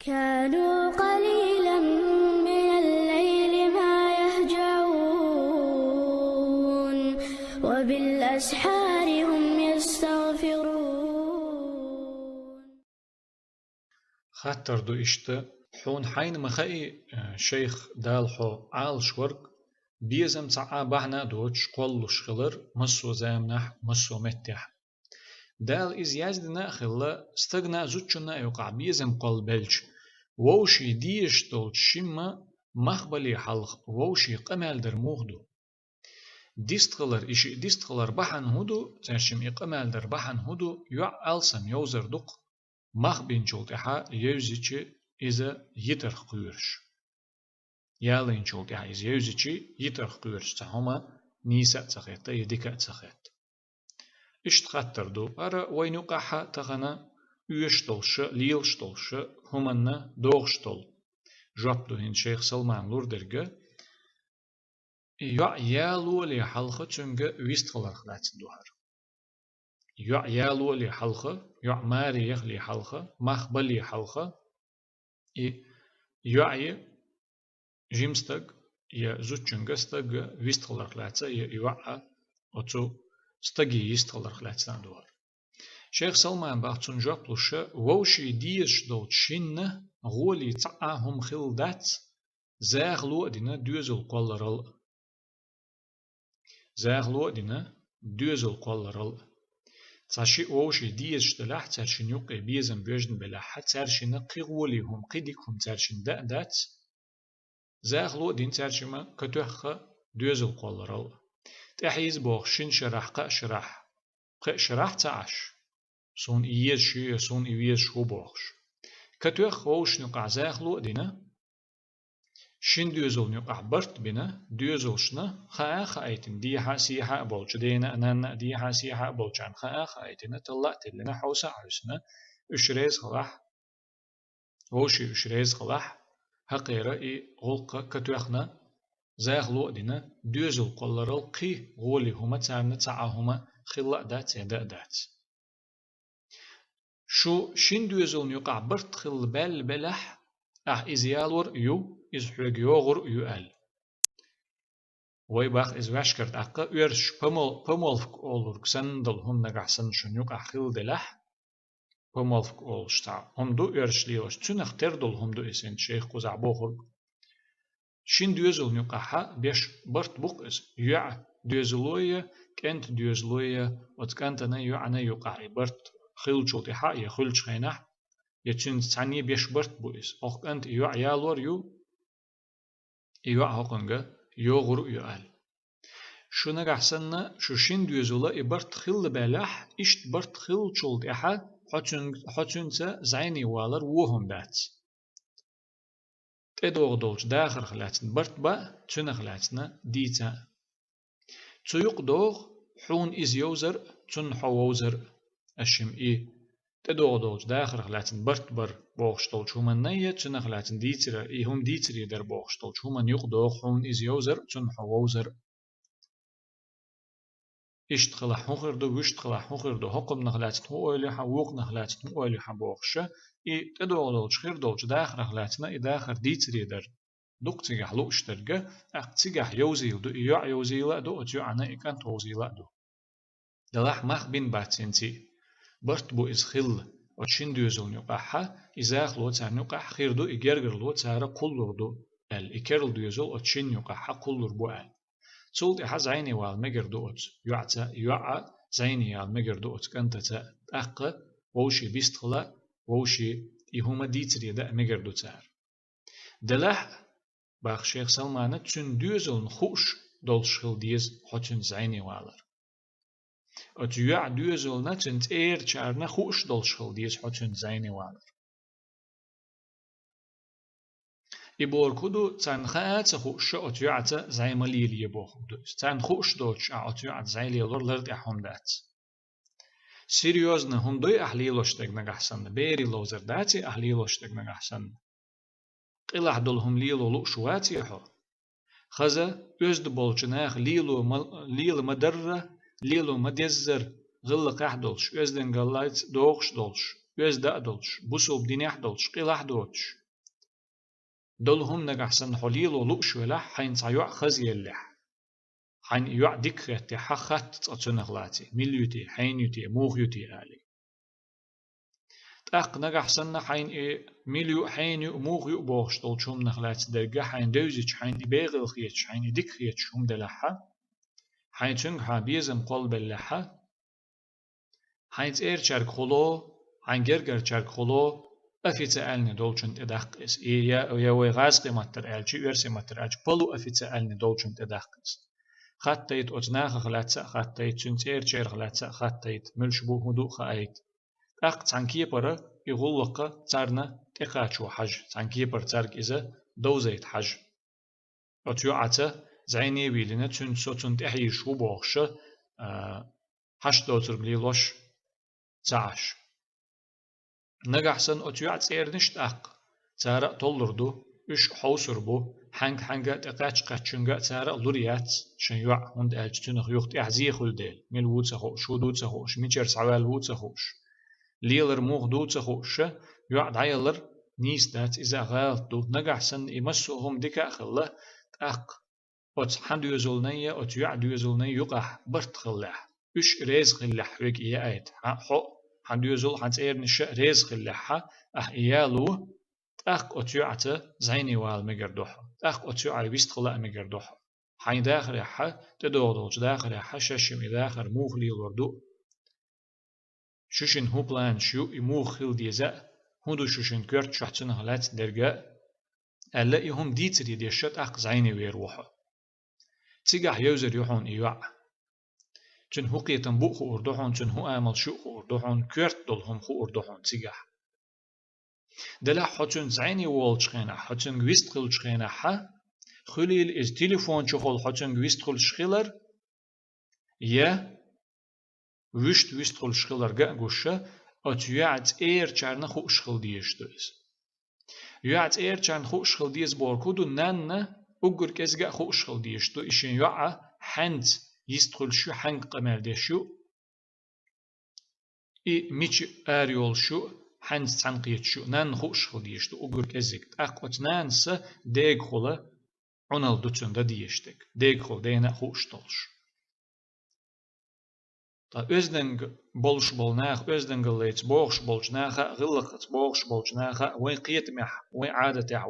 كانوا قليلا من الليل ما يهجعون وبالأسحار هم يستغفرون. خاطر دو إشتا حون حين مخاي شيخ دالحو عال شورق بيزم تعا بحنا دوش قولو شخلر مسو زامنح مسو متح دال إز يازدنا خلا استغنا زوتشنا يوقع بيزم قول بلج ووشي ديش دول شما مخبلي حلق ووشي قمال در موغدو ديستغلر إشي ديستغلر بحن هدو ترشم إقمال در بحن هدو يع ألسم يوزر دق مخ بينشول تحا يوزيچي إذا يترخ قيرش يالين شول تحا إذا يوزيچي يترخ قيرش تهما نيسا تخيط يديكا تخيط اشتخطر دو أرى وينوقعها تغنى يشتلش ليلشتلش همنا دوغشتل جابدو هين شيخ سلمان لور درجة يالو لي حلقة تنجا ويستغلر خلات دوهر يالو لي حلقة ماريخ لي حلقة مخبل لي حلقة جيمستغ زوتشنجا استغ ويستغلر خلات أتو استغي يستغلر خلات دوهر شيخ سلمان باختون جابلوش ووشي ديش دوت شنة غولي تعاهم خلدات زاغلو دينا دوزل قولرال زاغلو دينا دوزل قولرال تاشي ووشي ديش دلاح ترشن يوقي بيزن بيجن بلاحة ترشن قيغوليهم قيديكهم ترشن دات زاغلو دين ترشما كتوخ دوزل قولرال تحيز بوغ شن شرح قشرح تعش سون إيش شيء سون إيش شو بوخش كتوخ ووش نقع زاغلو دينا شين دوزل نقع برت بنا دوزل شنا خا أيتن دي حاسيها بولش دينا أننا دي حاسيها بولشان خا أيتن طلعت لنا حوسة عرسنا أشريز خلاح ووشي أشريز خلاح هقيرة غلق كتوخنا زاغلو دينا دوزل قلرال قي غولي هما تعمنا تعاهما خلا دات دات شو شين دوزل يقع برت خل بلح إزيالور إز حوج يوغر يؤل ويباخ إز واشكرت يرش بمولفك أولور كسندل هم نجحسن شن يقع خل دلح بمولفك أول شتاع هم دو يرش ليوش تنخ تردل هم دو إسن شيخ قزع بوخر شين دوزل يقع بيش برت بوق إز دوزلوية كنت دوزلوية وتكنتنا يعنا يقع برت خلچو تحا يا خلچ خينح يتشن تعني بيشبرت بويس أخ أنت يالور هقنجا يوغر يال شو نجحسنا شو شين دوزولا إبرت خل بلح إشت برت خلچو تحا حتشن زيني والر وهم بات تدوغ دولش داخل خلاتن برت با تشن خلاتنا ديتا تسويق دوغ حون إز يوزر تشن حووزر أشم تدوغ دولش داخل خلاتن برت بر بوغشتولش هما نية تشن خلاتن ديتر هم ديتر در بوغشتولش هما نيق دوغ حون إز يوزر تشن حووزر إشت خلاح هخر دو وشت خلاح هخر دو حكم نخلاتن هو إلي حووق نخلاتن هو إلي حبوغش تدوغ دولش خير دولش داخل خلاتنا داخل ديتر در دوق تيجح لوش ترجع تيجح يوزيل دو يوزيل دو أتيو عنا إكان توزيل دو دلاح مخ بين باتسنتي برت بو إز خل وشين دوزل نقاحة إزاخ لو تار نقاح خير دو إجرجر لو تار قلر دو إكرل دوزل وشين نقاحة قلر بو تولت إحز عيني والمجر دو يعا زيني والمجر دو كنت تأق ووشي بيستخلا ووشي يهما ديتري دا مجر دو تار دلاح باخ شيخ سلمان تشن دوزل نخوش دولش خل ديز حتشن زيني والر أتيوع دوزل نتنت شارنا خوش دولش خل ديز حتشن زيني والر إبور كدو تان خاات خوش أتيوع زي مليل يبوخ تان خوش دولش أتيوع زي ليلور لرد أحم دات سيريوزنا هم دوي أحليلوشتك نجحسن بيري لوزر داتي أحليلوشتك نجحسن قلح دولهم ليلو لؤشواتي حو خزا أزد بولشناخ ليل مدرة ليلو مدزر غل قحدولش أزدن غلايت دوغش دولش يز دا دولش بوسو بدينيح دولش قيلاح دولش دولهم نجحسن حليلو لؤش ولا حين صيوع خزي اللح حين يوع دكرة حخت تنغلاتي مليوتي حينيوتي موغيوتي آلي تاق نجحسن حين مليو حينيو موغيو بوغش دولشهم نغلات درجة حين دوزيش حين بيغل خيتش حين دكريتش هم دلحة حين تنغها بيزم قلب اللحة حين تير شارك خلو حين جرجر شارك خلو أفيتسألني دولشنت إداقس يا ويغاز قيمتر ألشي ويرسي متر ألش بلو أفيتسألني دولشنت إداقس خطيت أتناخ غلاتسا خطيت شنتير شير غلاتسا خطيت ملشبو هدو خايت أق تانكي برا يغلق تارنا تقاتشو حج تانكي بر تارك إذا دوزيت حج أتيو عتا زعيني بيلنا تون سوتون تحيي شو بوغش حش دوتر بليلوش تعاش نجحسن أتيوعت إيرنشت أق تارا تولردو إش حوسر بو حنجا تقاتش قاتشنجا تارا لوريات شن يوع هند ألجتنخ يوخت إعزي خلدل ميل ووتسخو شو دوتسخوش ميشر سعوال ووتسخوش ليلر موغ دوتسخوش يوع دايلر نيس دات إذا غالتو نجحسن إمسوهم ديكا خلا أق أت حندوزولنية أتيوع دوزولنية يقح برت خلاح إش ريز خلاح ويك إيا آيت حق حندوزول حنت إيرنش ريز خلاحة إيالو أخ أتيوعته زيني وال مجردوح أخ أتيوع بيست خلا مجردوح حين داخل يحة تدورج داخل يحة ششم داخل موخلي الوردو شوشن هو بلان شو موخل ديزا هندو شوشن كرت شحتن هلات درجة ألا يهم ديتري ديشت أخ زيني ويروحه تيجح يوزر يحون إيوع تن هو قيتن بو خو أردوحون تن هو آمل شو خو أردوحون كرت دولهم خو أردوحون تيجح دلا حتون زيني والش خينا حتون جويست خلش خينا ح خليل إز تليفون شخول حتون جويست خلش خيلر يا ويست خلش خيلر جا جوشة أتيعت چارنا خوش خل ديش دوز يعت چارن خوش خل ديز بوركودو نان أجر كز جا خوش خل ديش دو إشين يعا حنت يستخل شو حنق قمر ديشو ميش آريول شو حنت تنقيت شو نان خوش خل ديش دو أجر كزيك أقوت نان س ديج خلا عنال دوتون دا ديشتك ديج خل دينا خوش طلش تا أزدنج بولش بولناخ أزدنج الليت بوغش بولش ناخا غلقت بوغش بولش ناخا وين قيت مح وين عادة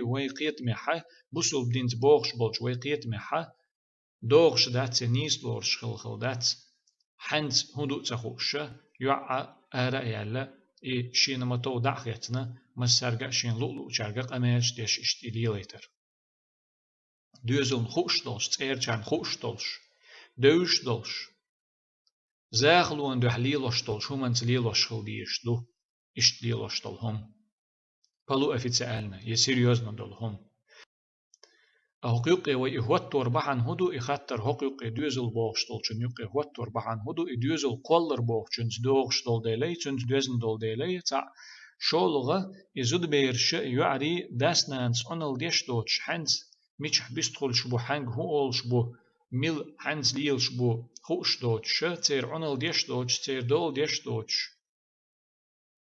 وين قيت محا بوسول بدينت بوغش بولش وين قيت محا دوغش دات نيس لورش خل دات حنت هدو تخوش يوعى أرا يالا شين ما تو دعخيتنا مسرقة شين لولو جارقة قماش ديش اشتيلي ليتر دوزون خوش دولش تيرجان خوش دولش دوش دولش زاغلون دو حليلوش دولش هم انت ليلوش خل ديش دو اشتليلوش دولهم قالوا أفيتسألنا يسيريوزنا دولهم حقوقي ويهوتور بحن هدو إخطر حقوقي دوزل بوغشتول چون يقي هوتور بحن هدو إدوزل قولر بوغشتول دوغشتول ديلي چون دوزن دول ديلي تا شولغة إزود بيرش يعري داسنانس أنل ديش دوتش حنس ميچ بيستخل شبو حنگ هو أول شبو ميل حنس ليل شبو خوش دوتش تير أنل ديش دوتش تير دول ديش دوتش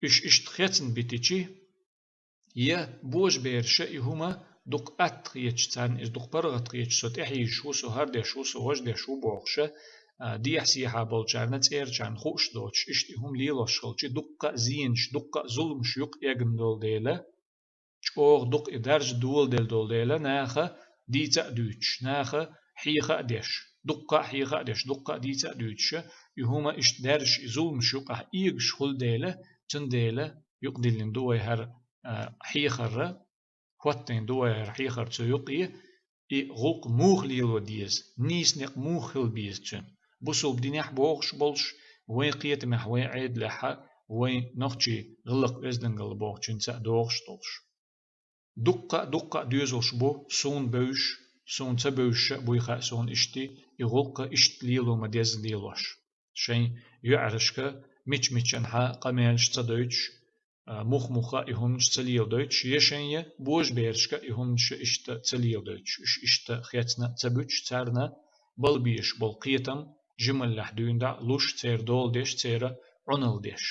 اشتخيتن بيتيچي يه بوش بيرش يهما دق أتخيش تان إز دق برغت خيش سوت إحيي شو سو هرده شو سو وجده شو بوخشة دي حسيحة بالجارنت إيرجان خوش دوتش إشتهم ليلوش خلچي دق زينش دق ظلمش يق يجن دول ديلا چوغ دق إدارج دول دول ديلا ناخا ديتا دوتش ناخا حيخا ديش دق حيخا ديش دق ديتا دوتش يهما إشتدارش ظلمش يق إيغش خل ديلا تن ديلا يقدلن دوي هر حيخر خواتين دوائر حيخر تسويقي غلق موخ ليلو ديز نيس نق موخل بيزتن بوسو بدينيح بوغش بولش وين قيت مح وين عيد لحا وين نخشي غلق ازدنقل بوغشن تا دوغش طولش دقة دوزوش بو سون بوش سون تبوش بويخا سون اشتي غلق اشت ليلو مديز ليلوش شين يعرشك ميچن ها قميلش تدوش مخ إهمش تليل دوتش يشينية بوش بيرشكا إهمش إشت تليل دوتش إشت خيتنا تبوش تارنا بل بيش بل قيتم جمل لحدون دا لوش تير دول ديش تيرا عنل ديش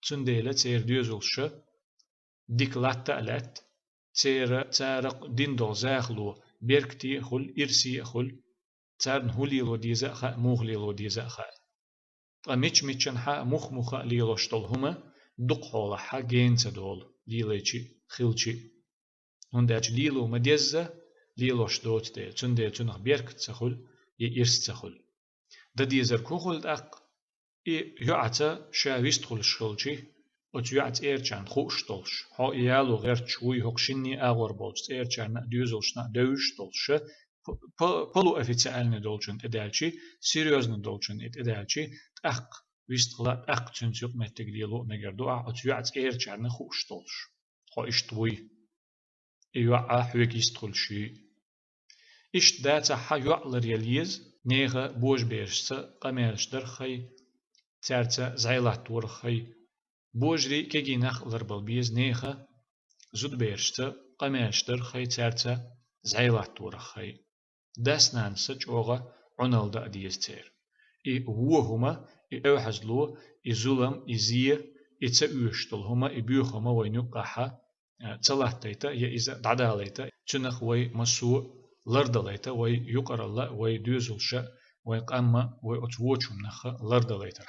تنديلة تير ديوزولش ديكلات تألت تارق دين دو زاخلو بيركتي خل إرسي خل تارن هوليلو ديزا خا موغليلو ديزا خا ميتش ميتشن حا مخ ليلوشتول هما دق حولا حا جينسا دول ليليتشي خيلتشي هنداج ليلو مديزا ليلوش دوت دي تندي تنخ بيرك تسخل يإرس تسخل دا ديزر كوخل دق يعتا شاويست خل شخلشي وتيعت إيرجان خوشتولش ها يالو غير تشوي هقشيني أغور بولش إيرجان ديوزولش نا دوشتولش بلو أفيتسألني دولشن إدالشي سيريوزن دولشن إدالشي أق ويستغلات أق تنسيق متقليلو مجردو أتيعت إيرجان خوشتولش ها إشتوي يوعى حويك يستخلشي إشت داتا حيوع لرياليز نيغا بوش بيرشتا قميرش درخي تارتا زايلات ورخي بوجري كيجي نخ لربل بيز نيغا زود بيرشتا قميرش درخي تارتا زايلات ورخي داسنان سج اوغا عنال دا ديستير وهما اوحزلو زولم زيه تسأوشتل هما بيوخما وينقاحا تلاتيتا يا إذا دعداليتا تنخ وي مسوء لردليتا وي يقر الله وي دوزلشا وي قاما وي أتووشم نخ لردليتا